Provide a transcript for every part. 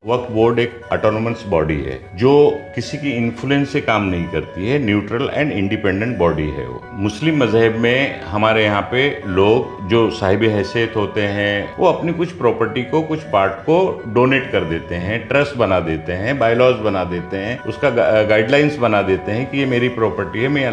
वक्फ board एक autonomous body है जो किसी की इन्फ्लुएंस से काम नहीं करती है। न्यूट्रल एंड इंडिपेंडेंट बॉडी है वो। मुस्लिम मजहब में हमारे यहाँ पे लोग जो साहिब हैसियत होते हैं वो अपनी कुछ प्रॉपर्टी को, कुछ पार्ट को डोनेट कर देते हैं, ट्रस्ट बना देते हैं, बायलॉज बना देते हैं, उसका गाइडलाइंस बना देते हैं कि ये मेरी प्रॉपर्टी है, मैं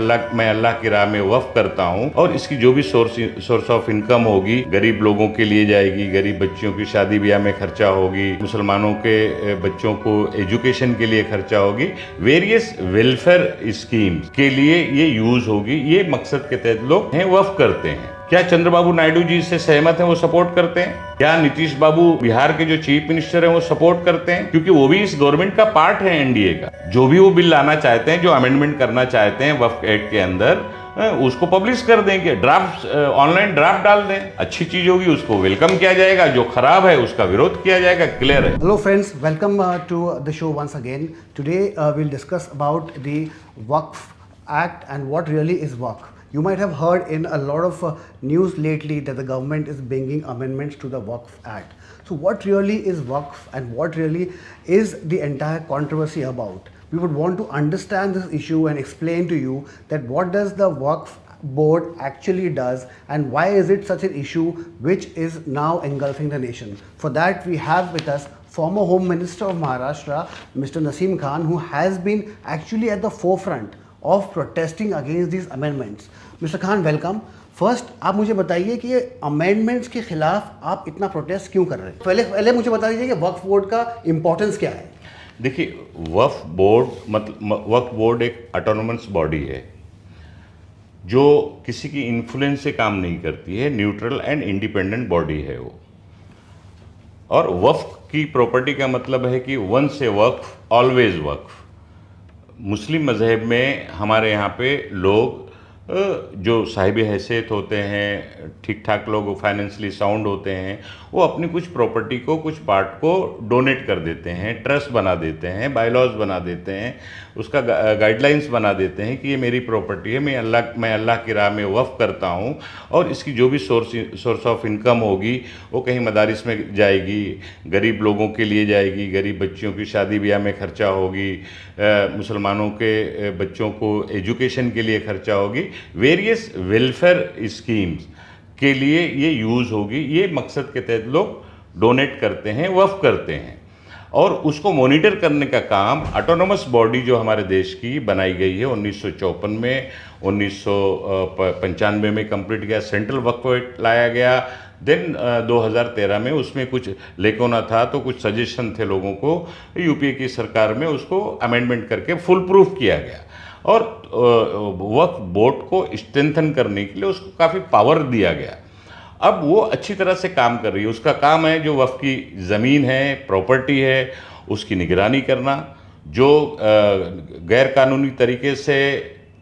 अल्लाह की राह में वक्फ करता हूँ और इसकी जो भी सोर्स ऑफ इनकम होगी गरीब लोगों के लिए जाएगी, गरीब बच्चियों की शादी ब्याह में खर्चा होगी, मुसलमानों के बच्चों को एजुकेशन के लिए खर्चा होगी, वेरियस वेलफेयर स्कीम्स के लिए ये यूज होगी। ये मकसद के तहत लोग हैं वक्फ करते हैं। क्या चंद्रबाबू नायडू जी इससे सहमत हैं, वो सपोर्ट करते हैं? क्या नीतीश बाबू बिहार के जो चीफ मिनिस्टर हैं वो सपोर्ट करते हैं? क्योंकि वो भी इस गवर्नमेंट का पार्ट है, एनडीए का। जो भी वो बिल लाना चाहते हैं, जो अमेंडमेंट करना चाहते हैं वक्फ एक्ट के अंदर, उसको पब्लिश कर देंगे, ड्राफ्ट ऑनलाइन ड्राफ्ट डाल दें। अच्छी चीज होगी उसको वेलकम किया जाएगा, जो खराब है उसका विरोध किया जाएगा। क्लियर है? Hello friends, welcome to the show once again. Today we'll discuss about the Waqf Act and what really is Waqf. You might have heard in a lot of news lately that the government is bringing amendments to the Waqf Act. So what really is Waqf and what really is the entire controversy about? We would want to understand this issue and explain to you that what does the Waqf board actually does and why is it such an issue which is now engulfing the nation. For that we have with us former Home Minister of Maharashtra, Mr. Naseem Khan, who has been actually at the forefront of protesting against these amendments. Mr. Khan, welcome. First आप मुझे बताइए कि ये amendments के खिलाफ आप इतना protest क्यों कर रहे हैं? पहले मुझे बता दीजिए कि वक्फ बोर्ड का इंपॉर्टेंस क्या है। देखिए, वक्फ बोर्ड एक ऑटोनोमस बॉडी है जो किसी की इन्फ्लुएंस से काम नहीं करती है। न्यूट्रल एंड इंडिपेंडेंट बॉडी है वो। और वक्फ की प्रॉपर्टी का मतलब है कि वंस ए वक्फ ऑलवेज वक्फ। मुस्लिम मजहब में हमारे यहाँ पे लोग जो साहिब हैसियत होते हैं, ठीक ठाक लोग, फाइनेंशियली साउंड होते हैं, वो अपनी कुछ प्रॉपर्टी को, कुछ पार्ट को डोनेट कर देते हैं, ट्रस्ट बना देते हैं, बायलॉज बना देते हैं, उसका गाइडलाइंस बना देते हैं कि ये मेरी प्रॉपर्टी है, मैं अल्लाह की राह में वक्फ करता हूँ और इसकी जो भी सोर्स ऑफ इनकम होगी वो कहीं मदारिस में जाएगी, गरीब लोगों के लिए जाएगी, गरीब बच्चियों की शादी ब्याह में खर्चा होगी, मुसलमानों के बच्चों को एजुकेशन के लिए खर्चा होगी, वेरियस वेलफेयर स्कीम्स के लिए ये यूज़ होगी। ये मकसद के तहत लोग डोनेट करते हैं, वक्फ करते हैं और उसको मॉनिटर करने का काम ऑटोनोमस बॉडी जो हमारे देश की बनाई गई है 1954 में, 1995 में कंप्लीट किया, सेंट्रल वक्फ एक्ट लाया गया। देन 2013 में उसमें कुछ लेकोना था तो कुछ सजेशन थे लोगों को, यूपीए की सरकार में उसको अमेंडमेंट करके फुल प्रूफ किया गया और वक्फ बोर्ड को स्ट्रेंथन करने के लिए उसको काफ़ी पावर दिया गया। अब वो अच्छी तरह से काम कर रही है। उसका काम है जो वक्फ की ज़मीन है, प्रॉपर्टी है, उसकी निगरानी करना, जो गैर कानूनी तरीके से,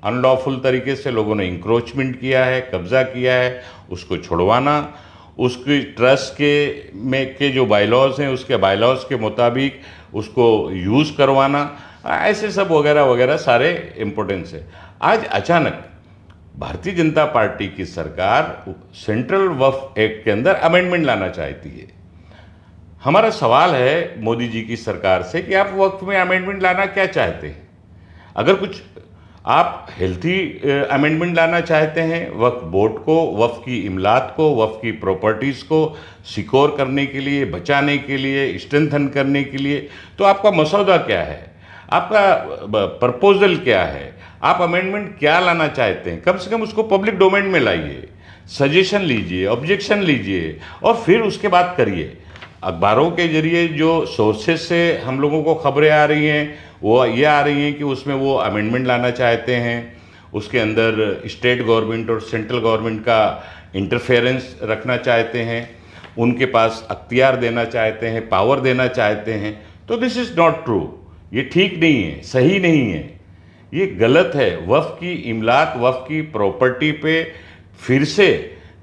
अनलॉफुल तरीके से लोगों ने इंक्रोचमेंट किया है, कब्ज़ा किया है, उसको छुड़वाना, उसकी ट्रस्ट के जो बायलॉज हैं उसके बायलॉज के मुताबिक उसको यूज़ करवाना, ऐसे सब वगैरह वगैरह सारे इम्पोर्टेंस है। आज अचानक भारतीय जनता पार्टी की सरकार सेंट्रल वक्फ एक्ट के अंदर अमेंडमेंट लाना चाहती है। हमारा सवाल है मोदी जी की सरकार से कि आप वक्फ में अमेंडमेंट लाना क्या चाहते हैं? अगर कुछ आप हेल्थी अमेंडमेंट लाना चाहते हैं वक्फ बोर्ड को, वक्फ की इमलात को, वक्फ की प्रॉपर्टीज़ को सिक्योर करने के लिए, बचाने के लिए, स्ट्रेंथन करने के लिए, तो आपका मसौदा क्या है, आपका प्रपोजल क्या है, आप अमेंडमेंट क्या लाना चाहते हैं? कम से कम उसको पब्लिक डोमेन में लाइए, सजेशन लीजिए, ऑब्जेक्शन लीजिए और फिर उसके बाद करिए। अखबारों के जरिए जो सोर्सेज से हम लोगों को खबरें आ रही हैं वो ये आ रही हैं कि उसमें वो अमेंडमेंट लाना चाहते हैं, उसके अंदर स्टेट गवर्नमेंट और सेंट्रल गवर्नमेंट का इंटरफेरेंस रखना चाहते हैं, उनके पास अख्तियार देना चाहते हैं, पावर देना चाहते हैं। तो दिस इज़ नॉट ट्रू। ये ठीक नहीं है, सही नहीं है, ये गलत है। वक्फ की इमलात, वक्फ की प्रॉपर्टी पे फिर से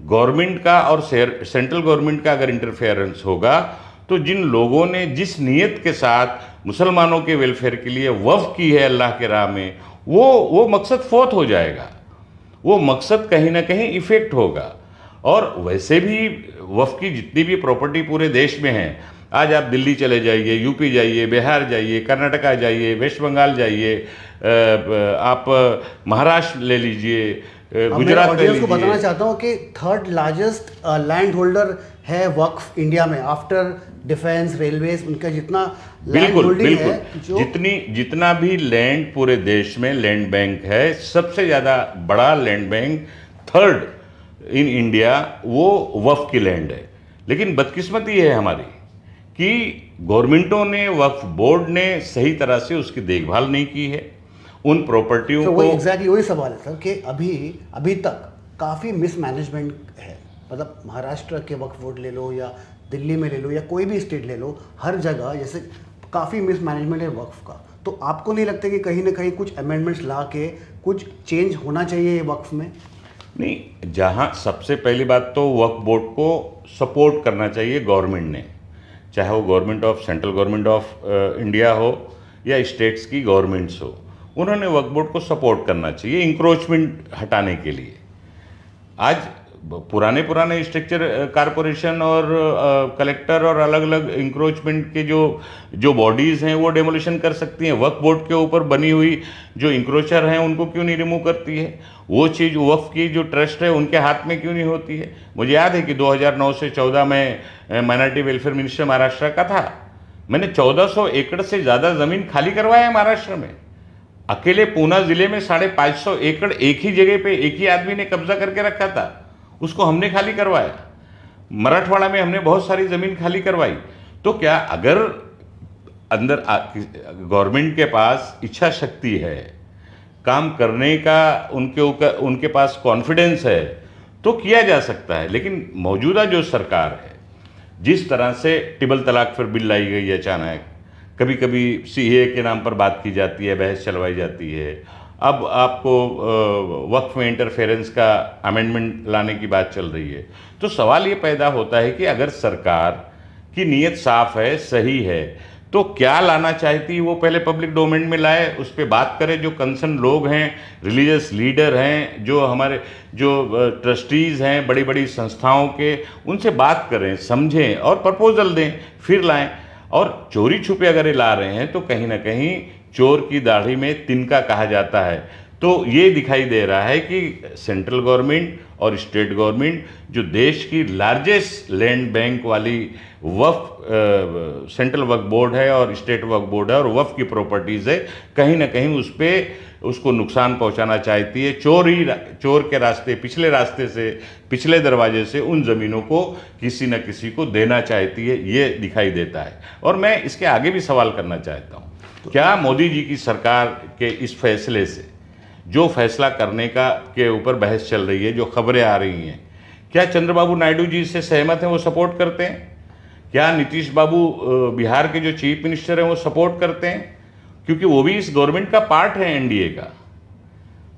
गवर्नमेंट का और सेंट्रल गवर्नमेंट का अगर इंटरफेरेंस होगा तो जिन लोगों ने जिस नीयत के साथ मुसलमानों के वेलफेयर के लिए वक्फ की है अल्लाह के राह में, वो मकसद फोत हो जाएगा, वो मकसद कहीं ना कहीं इफेक्ट होगा। और वैसे भी वक्फ की जितनी भी प्रॉपर्टी पूरे देश में है, आज आप दिल्ली चले जाइए, यूपी जाइए, बिहार जाइए, कर्नाटका जाइए, वेस्ट बंगाल जाइए, आप महाराष्ट्र ले लीजिए, गुजरात ले ऑडियंस को बताना लीजिए। चाहता हूँ कि थर्ड लार्जेस्ट लैंड होल्डर है वक्फ इंडिया में, आफ्टर डिफेंस, रेलवेज, उनका जितना लैंड बिल्कुल होल्डिंग बिल्कुल, है जो जितना भी लैंड पूरे देश में लैंड बैंक है, सबसे ज़्यादा बड़ा land bank, third in India, वो वक्फ की लैंड है। लेकिन बदकिस्मती है हमारी कि गवर्नमेंटों ने, वक्फ बोर्ड ने सही तरह से उसकी देखभाल नहीं की है, उन प्रॉपर्टियों तो को। वही एग्जैक्टली वही सवाल है सर कि अभी तक काफ़ी मिसमैनेजमेंट है। मतलब महाराष्ट्र के वक्फ बोर्ड ले लो या दिल्ली में ले लो या कोई भी स्टेट ले लो, हर जगह जैसे काफ़ी मिसमैनेजमेंट है वक्फ का। तो आपको नहीं लगता कि कहीं ना कहीं कुछ अमेंडमेंट्स ला के कुछ चेंज होना चाहिए ये वक्फ में? नहीं, जहाँ सबसे पहली बात तो वक्फ बोर्ड को सपोर्ट करना चाहिए गवर्नमेंट ने, चाहे वो government of central government of India हो या स्टेट्स की गवर्नमेंट्स हो, उन्होंने वक्फ बोर्ड को सपोर्ट करना चाहिए इंक्रोचमेंट हटाने के लिए। आज पुराने स्ट्रक्चर, कारपोरेशन और कलेक्टर और अलग अलग इंक्रोचमेंट के जो बॉडीज़ हैं वो डेमोलिशन कर सकती हैं। वक्फ बोर्ड के ऊपर बनी हुई जो इंक्रोचर हैं उनको क्यों नहीं रिमूव करती है? वो चीज़ वक्फ की जो ट्रस्ट है उनके हाथ में क्यों नहीं होती है? मुझे याद है कि 2009 से 14 में माइनॉरिटी वेलफेयर मिनिस्टर महाराष्ट्र का था। मैंने 1400 एकड़ से ज़्यादा ज़मीन खाली करवाया है महाराष्ट्र में। अकेले पूना ज़िले में 550 एकड़ एक ही जगह पे एक ही आदमी ने कब्जा करके रखा था, उसको हमने खाली करवाया। मराठवाड़ा में हमने बहुत सारी ज़मीन खाली करवाई। तो क्या अगर अंदर गवर्नमेंट के पास इच्छा शक्ति है, काम करने का उनके पास कॉन्फिडेंस है, तो किया जा सकता है। लेकिन मौजूदा जो सरकार है, जिस तरह से ट्रिपल तलाक पर बिल लाई गई अचानक, कभी कभी सीए के नाम पर बात की जाती है, बहस चलवाई जाती है, अब आपको वक्फ में इंटरफेरेंस का अमेंडमेंट लाने की बात चल रही है, तो सवाल ये पैदा होता है कि अगर सरकार की नीयत साफ है, सही है, तो क्या लाना चाहती है वो पहले पब्लिक डोमेन में लाए, उस पर बात करें। जो कंसर्न लोग हैं, रिलीजियस लीडर हैं, जो हमारे जो ट्रस्टीज़ हैं बड़ी बड़ी संस्थाओं के, उनसे बात करें, समझें और प्रपोजल दें, फिर लाएं। और चोरी छुपे अगर ये ला रहे हैं तो कहीं ना कहीं चोर की दाढ़ी में तिनका कहा जाता है। तो ये दिखाई दे रहा है कि सेंट्रल गवर्नमेंट और स्टेट गवर्नमेंट, जो देश की लार्जेस्ट लैंड बैंक वाली वक्फ सेंट्रल वक्फ बोर्ड है और स्टेट वक्फ बोर्ड है और वक्फ की प्रॉपर्टीज़ है, कहीं ना कहीं उसको नुकसान पहुंचाना चाहती है। चोर के रास्ते, रास्ते से, पिछले दरवाजे से उन ज़मीनों को किसी न किसी को देना चाहती है, ये दिखाई देता है। और मैं इसके आगे भी सवाल करना चाहता हूँ, क्या मोदी जी की सरकार के इस फैसले से, जो फैसला करने के ऊपर बहस चल रही है, जो खबरें आ रही हैं, क्या चंद्रबाबू नायडू जी इससे सहमत हैं, वो सपोर्ट करते हैं? क्या नीतीश बाबू बिहार के जो चीफ मिनिस्टर हैं वो सपोर्ट करते हैं? क्योंकि वो भी इस गवर्नमेंट का पार्ट है, एनडीए का।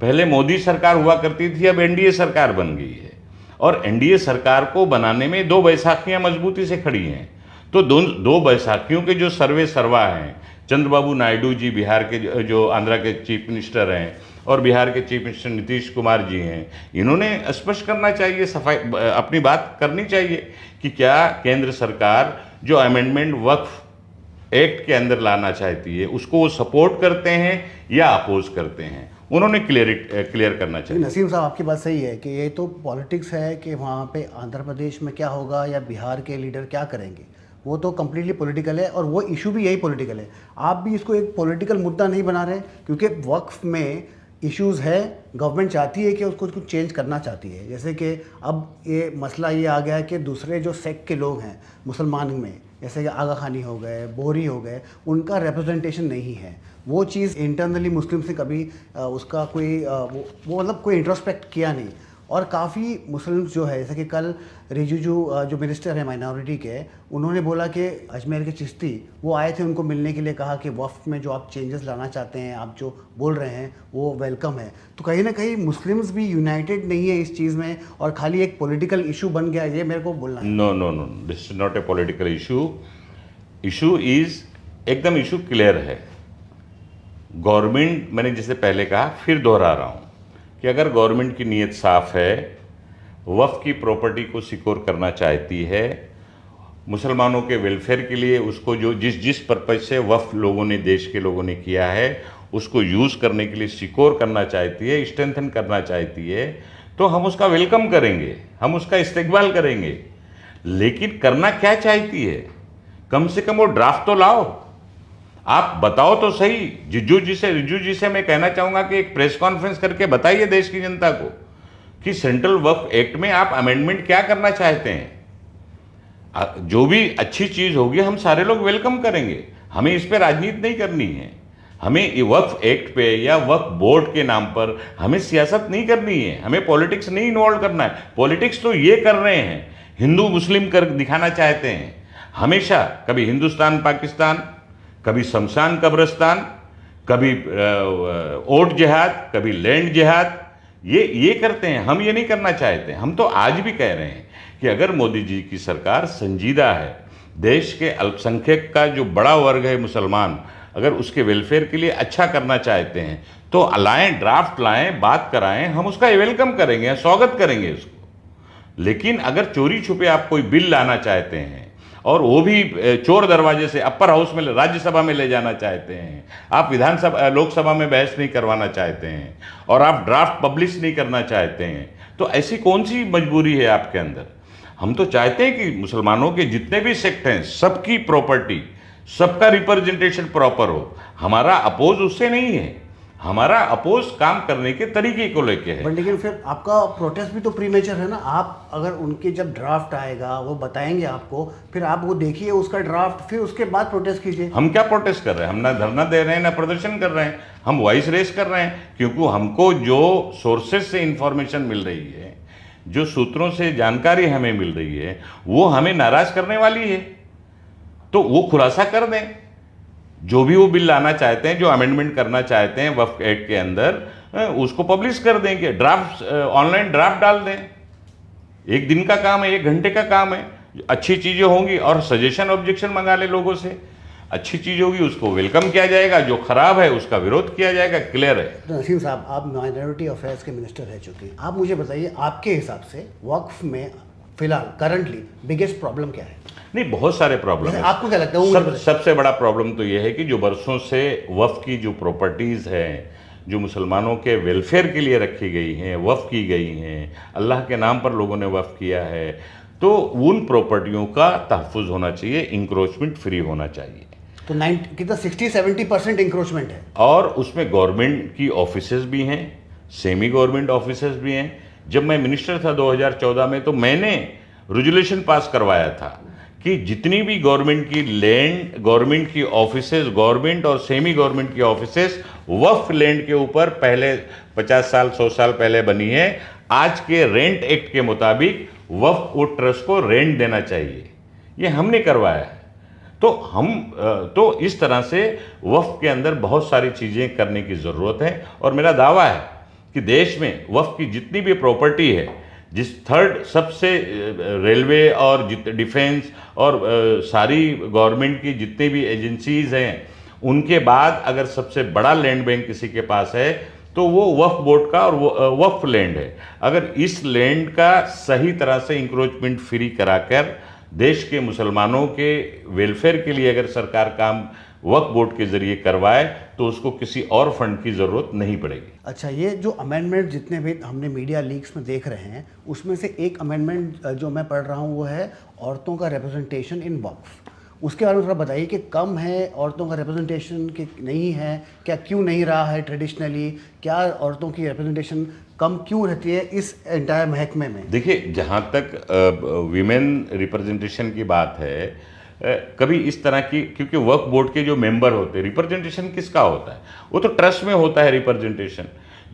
पहले मोदी सरकार हुआ करती थी, अब एनडीए सरकार बन गई है। और एनडीए सरकार को बनाने में दो बैसाखियां मजबूती से खड़ी हैं। तो दो बैसाखियों के जो सर्वे सर्वा हैं, चंद्रबाबू नायडू जी बिहार के, जो आंध्रा के चीफ मिनिस्टर हैं, और बिहार के चीफ मिनिस्टर नीतीश कुमार जी हैं, इन्होंने स्पष्ट करना चाहिए, अपनी बात करनी चाहिए कि क्या केंद्र सरकार जो अमेंडमेंट वक्फ एक्ट के अंदर लाना चाहती है उसको वो सपोर्ट करते हैं या अपोज करते हैं। उन्होंने क्लियर करना चाहिए। नसीम साहब, आपकी बात सही है कि ये तो पॉलिटिक्स है कि वहाँ पे आंध्र प्रदेश में क्या होगा या बिहार के लीडर क्या करेंगे, वो तो कम्प्लीटली पॉलिटिकल है और वो इशू भी यही पॉलिटिकल है। आप भी इसको एक पॉलिटिकल मुद्दा नहीं बना रहे, क्योंकि वक्फ में इश्यूज़ है, गवर्नमेंट चाहती है कि उसको कुछ चेंज करना चाहती है। जैसे कि अब ये मसला ये आ गया है कि दूसरे जो सेक्ट के लोग हैं मुसलमान में, जैसे कि आगा खानी हो गए, बोहरी हो गए, उनका रिप्रेजेंटेशन नहीं है। वो चीज़ इंटरनली मुस्लिम से कभी उसका कोई वो मतलब कोई इंट्रोस्पेक्ट किया नहीं। और काफ़ी मुस्लिम्स जो है, जैसे कि कल रिजिजू जो मिनिस्टर है माइनॉरिटी के, उन्होंने बोला कि अजमेर के चिश्ती वो आए थे उनको मिलने के लिए, कहा कि वफ़्त में जो आप चेंजेस लाना चाहते हैं, आप जो बोल रहे हैं वो वेलकम है। तो कहीं ना कहीं मुस्लिम्स भी यूनाइटेड नहीं है इस चीज़ में और खाली एक पॉलिटिकल इशू बन गया, ये मेरे को बोलना है। No, this is not a political issue is एकदम इशू क्लियर है। गवर्नमेंट, मैंने जैसे पहले कहा, फिर दोहरा रहा हूँ कि अगर गवर्नमेंट की नीयत साफ है, वक्फ की प्रॉपर्टी को सिक्योर करना चाहती है, मुसलमानों के वेलफेयर के लिए उसको जो जिस पर्पज से वक्फ लोगों ने, देश के लोगों ने किया है, उसको यूज़ करने के लिए सिक्योर करना चाहती है, स्ट्रेंथन करना चाहती है, तो हम उसका वेलकम करेंगे, हम उसका इस्तेकबाल करेंगे। लेकिन करना क्या चाहती है, कम से कम वो ड्राफ्ट तो लाओ, आप बताओ तो सही। रिज्जू जी से मैं कहना चाहूँगा कि एक प्रेस कॉन्फ्रेंस करके बताइए देश की जनता को कि सेंट्रल वक्फ एक्ट में आप अमेंडमेंट क्या करना चाहते हैं। जो भी अच्छी चीज़ होगी हम सारे लोग वेलकम करेंगे, हमें इस पर राजनीति नहीं करनी है। हमें वक्फ एक्ट पे या वक्फ बोर्ड के नाम पर हमें सियासत नहीं करनी है, हमें पॉलिटिक्स नहीं इन्वॉल्व करना है। पॉलिटिक्स तो ये कर रहे हैं, हिंदू मुस्लिम कर दिखाना चाहते हैं हमेशा, कभी हिंदुस्तान पाकिस्तान, कभी शमशान कब्रिस्तान, कभी ओट जिहाद, कभी लैंड जिहाद, ये करते हैं। हम ये नहीं करना चाहते। हम तो आज भी कह रहे हैं कि अगर मोदी जी की सरकार संजीदा है, देश के अल्पसंख्यक का जो बड़ा वर्ग है मुसलमान, अगर उसके वेलफेयर के लिए अच्छा करना चाहते हैं तो लाएं, ड्राफ्ट लाएं, बात कराएं, हम उसका वेलकम करेंगे, स्वागत करेंगे उसको। लेकिन अगर चोरी छुपे आप कोई बिल लाना चाहते हैं और वो भी चोर दरवाजे से अपर हाउस में, राज्यसभा में ले जाना चाहते हैं, आप विधानसभा लोकसभा में बहस नहीं करवाना चाहते हैं और आप ड्राफ्ट पब्लिश नहीं करना चाहते हैं, तो ऐसी कौन सी मजबूरी है आपके अंदर। हम तो चाहते हैं कि मुसलमानों के जितने भी सेक्ट हैं सबकी प्रॉपर्टी, सबका रिप्रेजेंटेशन प्रॉपर हो। हमारा अपोज उससे नहीं है, हमारा अपोज काम करने के तरीके को लेके है। बट लेकिन फिर आपका प्रोटेस्ट भी तो प्रीमेचर है ना। आप अगर उनके जब ड्राफ्ट आएगा वो बताएंगे आपको, फिर आप वो देखिए उसका ड्राफ्ट, फिर उसके बाद प्रोटेस्ट कीजिए। हम क्या प्रोटेस्ट कर रहे हैं, हम ना धरना दे रहे हैं ना प्रदर्शन कर रहे हैं, हम वॉइस रेस कर रहे हैं। क्योंकि हमको जो सोर्सेज से इंफॉर्मेशन मिल रही है, जो सूत्रों से जानकारी हमें मिल रही है, वो हमें नाराज करने वाली है, तो वो खुलासा कर दें। जो भी वो बिल लाना चाहते हैं, जो अमेंडमेंट करना चाहते हैं वक्फ एक्ट के अंदर, उसको पब्लिश कर देंगे, ड्राफ्ट ऑनलाइन ड्राफ्ट डाल दें। एक दिन का काम है, 1 घंटे का काम है। अच्छी चीज़ें होंगी और सजेशन ऑब्जेक्शन मंगा ले लोगों से, अच्छी चीज़ होगी उसको वेलकम किया जाएगा, जो खराब है उसका विरोध किया जाएगा। क्लियर है। तो नसीम साहब, आप माइनॉरिटी अफेयर्स के मिनिस्टर रह चुके हैं, आप मुझे बताइए आपके हिसाब से वक्फ में फिलहाल करंटली बिगेस्ट प्रॉब्लम क्या है। नहीं, बहुत सारे प्रॉब्लम है। आपको क्या लगता है? सबसे बड़ा प्रॉब्लम तो यह है कि जो बरसों से वक्फ की जो प्रॉपर्टीज़ हैं, जो मुसलमानों के वेलफेयर के लिए रखी गई हैं, वक्फ की गई हैं, अल्लाह के नाम पर लोगों ने वक्फ किया है, तो उन प्रॉपर्टियों का तहफ़्फ़ुज़ होना चाहिए, इंक्रोचमेंट फ्री होना चाहिए। तो 60-70% इंक्रोचमेंट है और उसमें गवर्नमेंट की ऑफिसेज भी हैं, सेमी गवर्नमेंट ऑफिसेज भी हैं। जब मैं मिनिस्टर था 2014 में, तो मैंने रेजुलेशन पास करवाया था कि जितनी भी गवर्नमेंट की लैंड, गवर्नमेंट की ऑफिसेज, गवर्नमेंट और सेमी गवर्नमेंट की ऑफिसेज वक्फ लैंड के ऊपर पहले 50 साल 100 साल पहले बनी है, आज के रेंट एक्ट के मुताबिक वक्फ को ट्रस्ट को रेंट देना चाहिए। ये हमने करवाया है। तो इस तरह से वक्फ के अंदर बहुत सारी चीज़ें करने की ज़रूरत है। और मेरा दावा है कि देश में वक्फ की जितनी भी प्रॉपर्टी है, जिस थर्ड सबसे रेलवे और डिफेंस और सारी गवर्नमेंट की जितनी भी एजेंसीज हैं, उनके बाद अगर सबसे बड़ा लैंड बैंक किसी के पास है तो वो वक्फ बोर्ड का और वक्फ लैंड है। अगर इस लैंड का सही तरह से इंक्रोचमेंट फ्री कराकर देश के मुसलमानों के वेलफेयर के लिए अगर सरकार काम वक्फ बोर्ड के जरिए करवाए तो उसको किसी और फंड की ज़रूरत नहीं पड़ेगी। अच्छा, ये जो अमेंडमेंट जितने भी हमने मीडिया लीक्स में देख रहे हैं, उसमें से एक अमेंडमेंट जो मैं पढ़ रहा हूँ वो है औरतों का रिप्रेजेंटेशन इन वक्फ। उसके बारे में थोड़ा बताइए कि कम है औरतों का रिप्रेजेंटेशन कि नहीं है, क्या क्यों नहीं रहा है ट्रेडिशनली, क्या औरतों की रिप्रेजेंटेशन कम क्यों रहती है इस एंटायर महकमे में। देखिए, जहाँ तक वीमेन रिप्रेजेंटेशन की बात है, कभी इस तरह की, क्योंकि वक्फ बोर्ड के जो मेंबर होते हैं, रिप्रेजेंटेशन किसका होता है, वो तो ट्रस्ट में होता है रिप्रेजेंटेशन।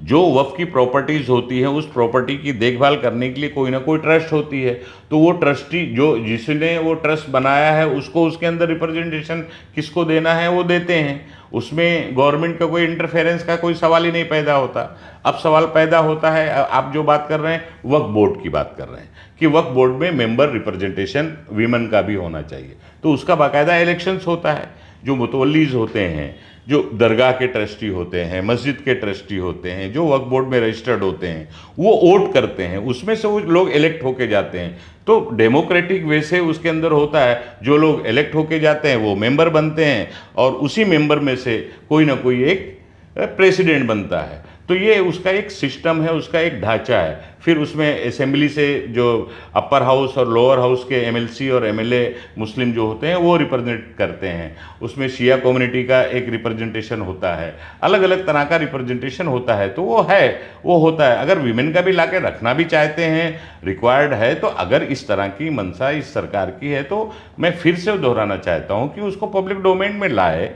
जो वक्फ की प्रॉपर्टीज़ होती हैं, उस प्रॉपर्टी की देखभाल करने के लिए कोई ना कोई ट्रस्ट होती है, तो वो ट्रस्टी जो जिसने वो ट्रस्ट बनाया है उसको उसके अंदर रिप्रेजेंटेशन किसको देना है वो देते हैं। उसमें गवर्नमेंट का कोई इंटरफेरेंस का कोई सवाल ही नहीं पैदा होता। अब सवाल पैदा होता है, आप जो बात कर रहे हैं वक्फ बोर्ड की बात कर रहे हैं कि वक्फ बोर्ड में मेंबर रिप्रेजेंटेशन वीमेन का भी होना चाहिए, तो उसका बाकायदा इलेक्शंस होता है। जो मुतवल्लीज होते हैं, जो दरगाह के ट्रस्टी होते हैं, मस्जिद के ट्रस्टी होते हैं, जो वक्फ बोर्ड में रजिस्टर्ड होते हैं, वो वोट करते हैं, उसमें से वो लोग इलेक्ट होके जाते हैं। तो डेमोक्रेटिक वे से उसके अंदर होता है, जो लोग इलेक्ट होके जाते हैं वो मेंबर बनते हैं और उसी मेंबर में से कोई ना कोई एक प्रेसिडेंट बनता है। तो ये उसका एक सिस्टम है, उसका एक ढांचा है। फिर उसमें असेंबली से जो अपर हाउस और लोअर हाउस के एमएलसी और एमएलए मुस्लिम जो होते हैं वो रिप्रेजेंट करते हैं। उसमें शिया कम्युनिटी का एक रिप्रेजेंटेशन होता है, अलग अलग तरह का रिप्रेजेंटेशन होता है। तो वो होता है। अगर विमेन का भी ला के रखना भी चाहते हैं, रिक्वायर्ड है, तो अगर इस तरह की मंशा इस सरकार की है तो मैं फिर से दोहराना चाहता हूँ कि उसको पब्लिक डोमेन में लाए,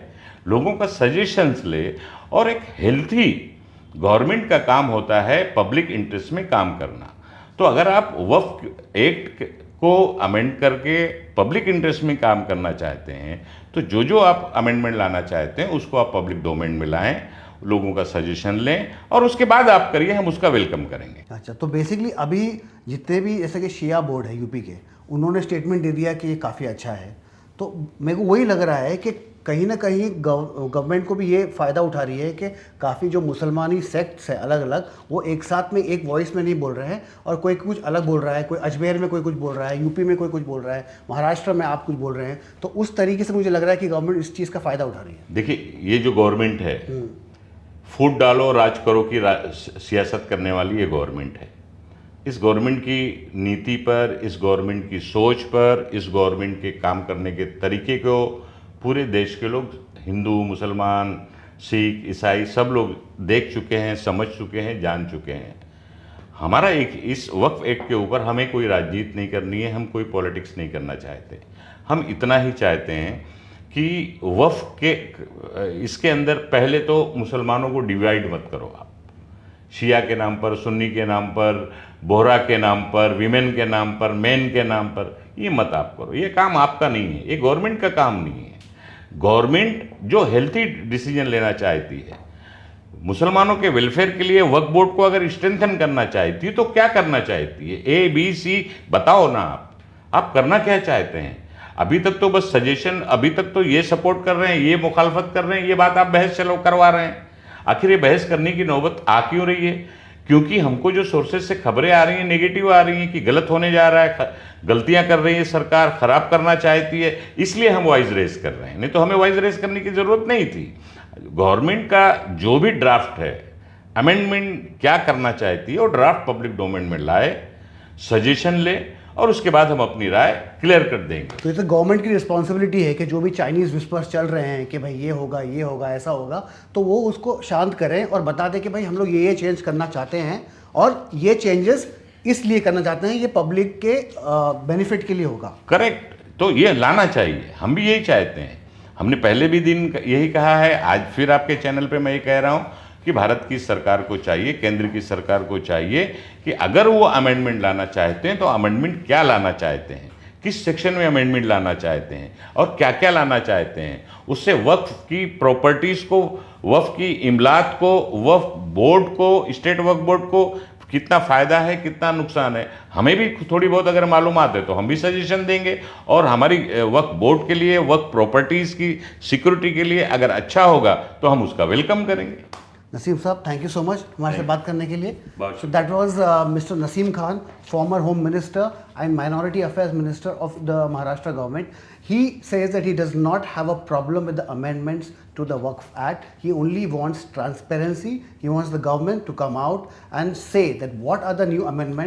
लोगों का सजेशंस ले, और एक हेल्थी गवर्नमेंट का काम होता है पब्लिक इंटरेस्ट में काम करना। तो अगर आप वक्फ एक्ट को अमेंड करके पब्लिक इंटरेस्ट में काम करना चाहते हैं तो जो आप अमेंडमेंट लाना चाहते हैं उसको आप पब्लिक डोमेन में लाएं, लोगों का सजेशन लें और उसके बाद आप करिए, हम उसका वेलकम करेंगे। अच्छा, तो बेसिकली अभी जितने भी जैसे कि शिया बोर्ड है यूपी के, उन्होंने स्टेटमेंट दे दिया कि ये काफ़ी अच्छा है। तो मेरे को वही लग रहा है कि कहीं ना कहीं गवर्नमेंट को भी ये फ़ायदा उठा रही है कि काफ़ी जो मुसलमानी सेक्ट्स है अलग अलग, वो एक साथ में एक वॉइस में नहीं बोल रहे हैं और कोई कुछ अलग बोल रहा है। कोई अजमेर में कोई कुछ बोल रहा है, यूपी में कोई कुछ बोल रहा है, महाराष्ट्र में आप कुछ बोल रहे हैं। तो उस तरीके से मुझे लग रहा है कि गवर्नमेंट इस चीज़ का फ़ायदा उठा रही है। देखिए, ये जो गवर्नमेंट है, फूट डालो राज करो की सियासत करने वाली ये गवर्नमेंट है। इस गवर्नमेंट की नीति पर, इस गवर्नमेंट की सोच पर, इस गवर्नमेंट के काम करने के तरीके को पूरे देश के लोग, हिंदू, मुसलमान, सिख, ईसाई, सब लोग देख चुके हैं, समझ चुके हैं, जान चुके हैं। हमारा एक इस वक्फ एक्ट के ऊपर हमें कोई राजनीति नहीं करनी है, हम कोई पॉलिटिक्स नहीं करना चाहते। हम इतना ही चाहते हैं कि वक्फ के इसके अंदर पहले तो मुसलमानों को डिवाइड मत करो आप, शिया के नाम पर, सुन्नी के नाम पर, बोहरा के नाम पर, विमेन के नाम पर, मेन के नाम पर, ये मत आप करो। ये काम आपका नहीं है, ये गवर्नमेंट का काम नहीं है। गवर्नमेंट जो हेल्थी डिसीजन लेना चाहती है, मुसलमानों के वेलफेयर के लिए वक्फ बोर्ड को अगर स्ट्रेंथन करना चाहती है तो क्या करना चाहती है? ए बी सी बताओ ना, आप करना क्या चाहते हैं? अभी तक तो बस सजेशन, अभी तक तो ये सपोर्ट कर रहे हैं, ये मुखालफत कर रहे हैं, ये बात आप बहस चलो करवा रहे हैं। आखिर ये बहस करने की नौबत आ क्यों रही है? क्योंकि हमको जो सोर्सेज से खबरें आ रही हैं, नेगेटिव आ रही हैं कि गलत होने जा रहा है, गलतियां कर रही है सरकार, खराब करना चाहती है, इसलिए हम वॉइस रेस कर रहे हैं। नहीं तो हमें वॉइस रेस करने की जरूरत नहीं थी। गवर्नमेंट का जो भी ड्राफ्ट है, अमेंडमेंट क्या करना चाहती है, वो ड्राफ्ट पब्लिक डोमेन में लाए, सजेशन ले और उसके बाद हम अपनी राय क्लियर कर देंगे। तो ये तो गवर्नमेंट की रिस्पॉन्सिबिलिटी है कि जो भी चाइनीज़ विस्पर्स चल रहे हैं कि भाई ये होगा, ऐसा होगा, तो वो उसको शांत करें और बता दें कि भाई हम लोग ये चेंज करना चाहते हैं और ये चेंजेस इसलिए करना चाहते हैं, ये पब्लिक के बेनिफिट के लिए होगा। करेक्ट, तो ये लाना चाहिए, हम भी यही चाहते हैं। हमने पहले भी दिन यही कहा है, आज फिर आपके चैनल पे मैं ये कह रहा हूँ कि भारत की सरकार को चाहिए, केंद्र की सरकार को चाहिए कि अगर वो अमेंडमेंट लाना चाहते हैं तो अमेंडमेंट क्या लाना चाहते हैं, किस सेक्शन में अमेंडमेंट लाना चाहते हैं और क्या क्या लाना चाहते हैं। उससे वक्फ की प्रॉपर्टीज़ को, वक्फ की इमलात को, वक्फ बोर्ड को, स्टेट वक्फ बोर्ड को कितना फ़ायदा है, कितना नुकसान है, हमें भी थोड़ी बहुत अगर मालूमात है तो हम भी सजेशन देंगे। और हमारी वक्फ बोर्ड के लिए, वक्फ प्रॉपर्टीज़ की सिक्योरिटी के लिए अगर अच्छा होगा तो हम उसका वेलकम करेंगे। नसीम साहब, थैंक यू सो मच हमारे से बात करने के लिए। बहुत so that was mister Naseem Khan, farmer home minister and minority affairs minister of the Maharashtra government. He says that he does not have a problem with the amendments to the Waqf Act. He only wants transparency. He wants the government to come out and say that what are the new amendments